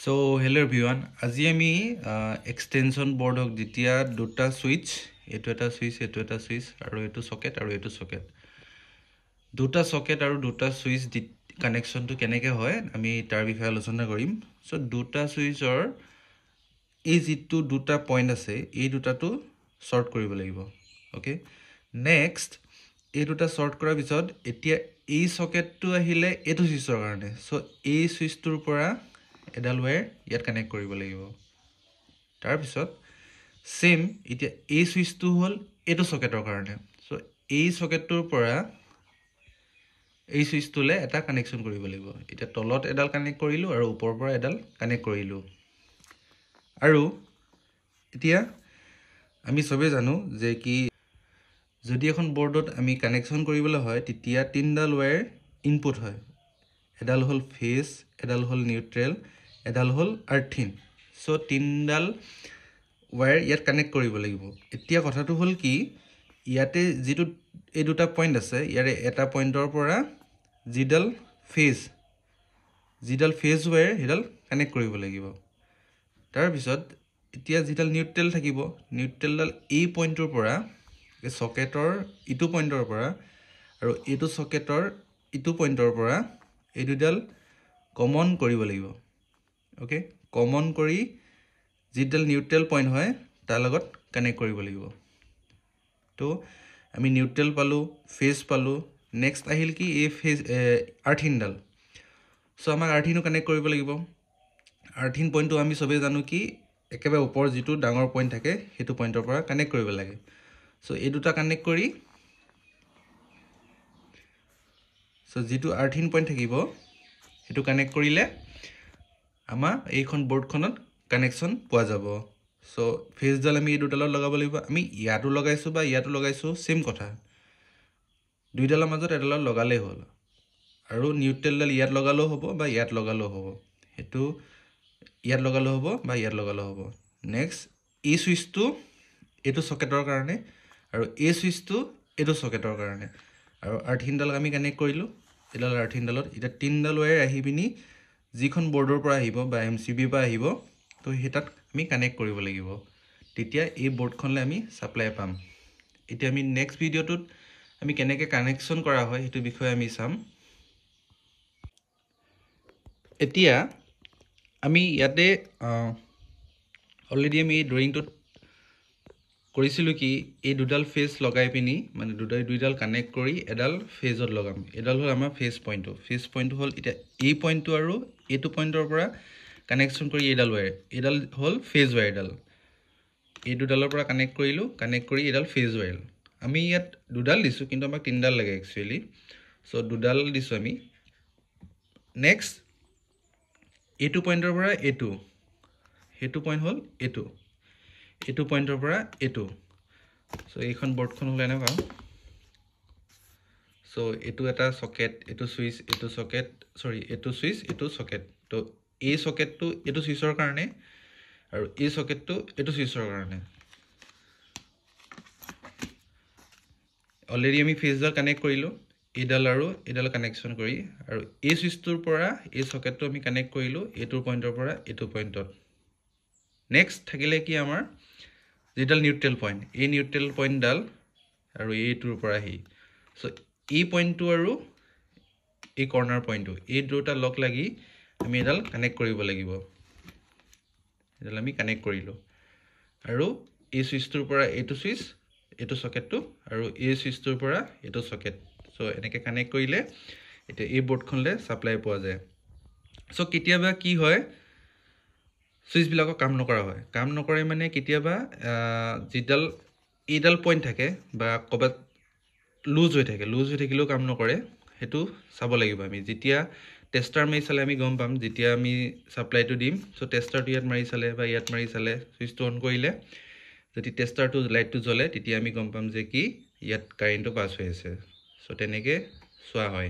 So hello everyone, আজি আমি extension বোৰ্ডক যেতিয়া দুটা সুইচ এটো এটা সুইচ আৰু এটো সকেট আৰু এটো সকেট দুটা সকেট আৰু দুটা সুইচ কানেকশনটো কেনেকৈ হয় আমি তাৰ বিষয়ে আলোচনা কৰিম সো দুটা সুইচৰ এই যেটো দুটা পইণ্ট আছে এই দুটাটো শৰ্ট কৰিব লাগিব ওকে নেক্সট এই দুটা শৰ্ট কৰাৰ পিছত এতিয়া এই সকেটটো আহিলে এটো সুইচৰ কাৰণে সো এই সুইচটোৰ পৰা এডাল ওয়্যাৰ ইয়াত কানেক্ট কৰিব লাগিব তাৰ পিছত সেম এতিয়া এই সুইচটো হল এটো সকেটৰ কাৰণে সো এই সকেটটোৰ পৰা এই সুইচটোলে এটা কানেকশন কৰিব লাগিব এতিয়া তলত এডাল কানেক্ট কৰিলো আৰু ওপৰৰ পৰা এডাল কানেক্ট কৰিলো আৰু এতিয়া আমি সবে জানো যে কি যদি এখন বোৰ্ডত আমি কানেকশন কৰিবলৈ হয় তেতিয়া তিনডাল ওয়্যাৰ ইনপুট হয় এডাল হল ফেজ এডাল হল নিউট্ৰেল এডাল হল আৰ্থিন সো তিনডাল ওয়্যাৰ ইয়াত কানেক্ট কৰিব লাগিব এতিয়া কথাটো হল কি ইয়াতে যেটো এই দুটা পইণ্ট আছে ইয়াৰে এটা পইণ্টৰ পৰা জিডাল ফেজ ওয়্যাৰ হিডাল কানেক্ট কৰিব লাগিব তাৰ পিছত এতিয়া জিডাল নিউট্ৰেল থাকিব নিউট্ৰেলডাল এই পইণ্টৰ পৰা এই সকেটৰ ইটো পইণ্টৰ পৰা আৰু এটো সকেটৰ ইটো পইণ্টৰ পৰা এই দুডাল কমন কৰিব লাগিব ওকে কমন কৰি জিডাল নিউট্ৰেল পইণ্ট হয় তাৰ লগত কানেক্ট কৰিব লাগিব তো আমি নিউট্ৰেল পালো ফেজ পালো নেক্সট আহিল কি এই ফেজ আৰ্থিনডাল সো আমাক আৰ্থিনো কানেক্ট কৰিব লাগিব আৰ্থিন পইণ্টটো আমি সবে জানো কি একেবাৰে ওপৰ যেটো ডাঙৰ পইণ্ট থাকে হেতু পইণ্টৰ পৰা কানেক্ট কৰিব লাগে সো এই দুটা কানেক্ট কৰি সো যেটো আৰ্থিন পইণ্ট থাকিব হেতু কানেক্ট কৰিলে আমাৰ এইখন বোৰ্ডখনত কানেকশন পোৱা যাব সো ফেজডাল আমি এই দুটালত লগাব লাগিব আমি ইয়াতো লগাইছো বা ইয়াতো লগাইছো সেম কথা দুইডালৰ মাজত এডালত লগালে হ'ল আৰু নিউট্ৰেলডাল ইয়াত লগালেও হ'ব বা ইয়াত লগালেও হ'ব হেতু ইয়াত লগালেও হ'ব বা ইয়াত লগালেও হ'ব নেক্সট এই সুইচটো এটো সকেটৰ কাৰণে আৰু এই সুইচটো এটো সকেটৰ কাৰণে আৰু আৰ্থিনডাল আমি কানেক্ট কৰিলো এডাল আৰ্থিনডালত এটা তিনডাল ওয়্যাৰ আহি পিনি যিখন বোৰ্ডৰ পৰা আহিব বা এমসিবি পৰা আহিব তো হেতাত আমি কানেক্ট কৰিব লাগিব তেতিয়া এই বোৰ্ডখনলে আমি সাপ্লাই পাম এতিয়া আমি নেক্সট ভিডিওটোত আমি কেনেকৈ কানেকশন কৰা হয় হেতু বিষয়ে আমি চাম এতিয়া আমি ইয়াতে অলৰেডি আমি ড্ৰয়িংটোত কৰিছিলো কি এই দুডাল ফেজ লগাই পিনি মানে দুইডাল কানেক্ট কৰি এডাল ফেজত লগাম এডাল হল আমাৰ ফেজ পইণ্টটো হল এটা এই পইণ্টটো আৰু এটো পইণ্টৰ পৰা কানেকশন কৰি এডাল ওয়্যাৰ এডাল হল ফেজ ওয়্যাৰ এডাল এই দুডালৰ পৰা কানেক্ট কৰিলো কানেক্ট কৰি এডাল ফেজ ওয়্যাৰ আমি ইয়াত দুডাল দিছো কিন্তু আমাক তিনডাল লাগে একচুয়ালি সো দুডাল দিছো আমি নেক্সট এটো পইণ্টৰ পৰা এটো হেতু পইণ্ট হল এটো পইণ্টৰ পৰা এটো সো এইখন বোৰ্ডখন হল এনেকুৱা সো এটো এটা সকেট এটো সুইচ এটো সকেট সৰি এটো সুইচ এটো সকেট তো এই সকেটটো এটো সুইচৰ কাৰণে আৰু এই সকেটটো এটো সুইচৰ কাৰণে অলৰেডি আমি ফেজডাল কানেক্ট কৰিলো এডাল আৰু এডাল কানেকশন কৰি আৰু এই সুইচটোৰ পৰা এই সকেটটো আমি কানেক্ট কৰিলো এটোৰ পইণ্টৰ পৰা এটো পইণ্টত নেক্সট থাকিলে কি আমাৰ যেডাল নিউট্ৰেল পইণ্ট এই নিউট্ৰেল পইণ্টডাল আৰু এইটোৰ পৰা আহি সো এই পইণ্টটো আৰু এই কৰ্নাৰ পইণ্টটো এই দুটা লগ লাগি আমি এডাল কানেক্ট কৰিব লাগিব এডাল আমি কানেক্ট কৰিলো আৰু এই সুইচটোৰ পৰা এটো সুইচ এটো সকেটটো আৰু এই সুইচটোৰ পৰা এটো সকেট সো এনেকৈ কানেক্ট কৰিলে এটা এই বোৰ্ডখনলে সাপ্লাই পোৱা যায় সো কেতিয়াবা কি হয় সুইচ বিলাকৰ কাম নকৰে মানে কেতিয়াবা যেডাল এইডাল পইণ্ট থাকে বা কবাত লুজ হৈ থাকিলেও কাম নকৰে হেতু চাব লাগিব আমি যেতিয়া টেষ্টাৰ মাৰি চালে আমি গম পাম যেতিয়া আমি সাপ্লাইটো দিম সো টেষ্টাৰটো ইয়াত মাৰি চালে বা ইয়াত মাৰি চালে সুইচটো অন কৰিলে যদি টেষ্টাৰটো লাইটটো জ্বলে তেতিয়া আমি গম পাম যে কি ইয়াত কাৰেণ্টটো পাছ হৈ আছে সো তেনেকৈ চোৱা হয়